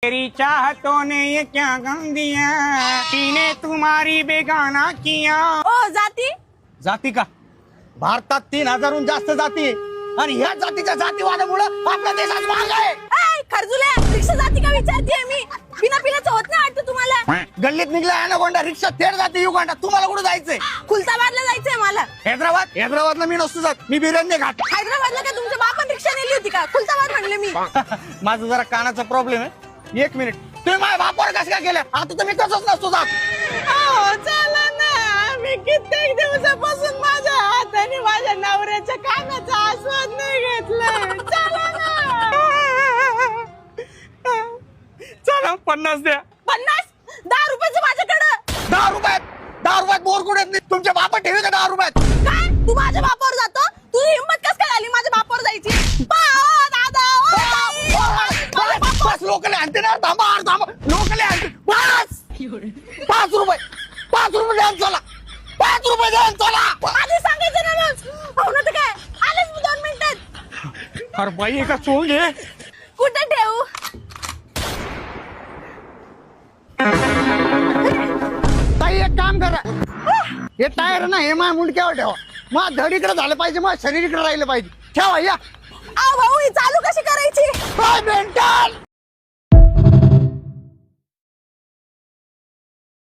तेरी चाहतों ने ये क्या गम दिया, तूने तुम्हारी बेगाना किया। ओ जाती जाती का? भारतात 3000हून जास्त जाती आहे आणि ह्या जातीच्या जातीवादामुळे आपल्या देशात महाग आहे. ऐ खरजुले, रिक्षा जाती का विचारतीये मी. बिना पिल्याचं होत नाही वाटतं तुम्हाला. गल्लीत निघला ॲनाकोंडा, रिक्षा थेट जाते युगांडा. तुम्हाला कुठे जायचंय? खुलताबादला जायचंय मला. हैदराबादला मी नसतो जात, मी बिर्याणी घाट. हैदराबादला का तुमच्या बापान रिक्षा नेली होती का? खुलताबाद म्हणले मी. माझा जरा कानाचा प्रॉब्लेम आहे. 1 मिनिट. तुम्ही माझ्या बापावर कसं काय केलं? आता तर मी तसंच नसतो जात. चला ना, मी कित्येक दिवसापासून माझ्या हाताने माझ्या नवऱ्याच्या कानाचा आस्वाद नाही घेतला. चला ना. चला 50 द्या. 50 10 रुपयाचं माझ्याकडं. 10 रुपयात बोर कुठे येत नाही. तुमच्या बापा ठेवी का 10 रुपयात? काय तू माझ्या बापावर जातो? तुझी हिंमत कस काय झाली माझ्या बापावर जायची? दादा बस लोकले आणते ना. थांबा लोकले आणते. 5 रुपये द्या चला. 5 रुपये द्या चला. आधी सांगायचं ना मग. हो ना तर काय आलेच मी 2 मिनिटात. अरे बाई एका चोल घे. कुठे ठेवू? ताई एक काम करा, हे टायर ना हे माझ्या मुंडक्यावर ठेवा. मग धड इकडे झालं पाहिजे, मग शरीर इकडे राहिलं पाहिजे. ठेवा या. भाऊ ही चालू कशी करायची? मेंटल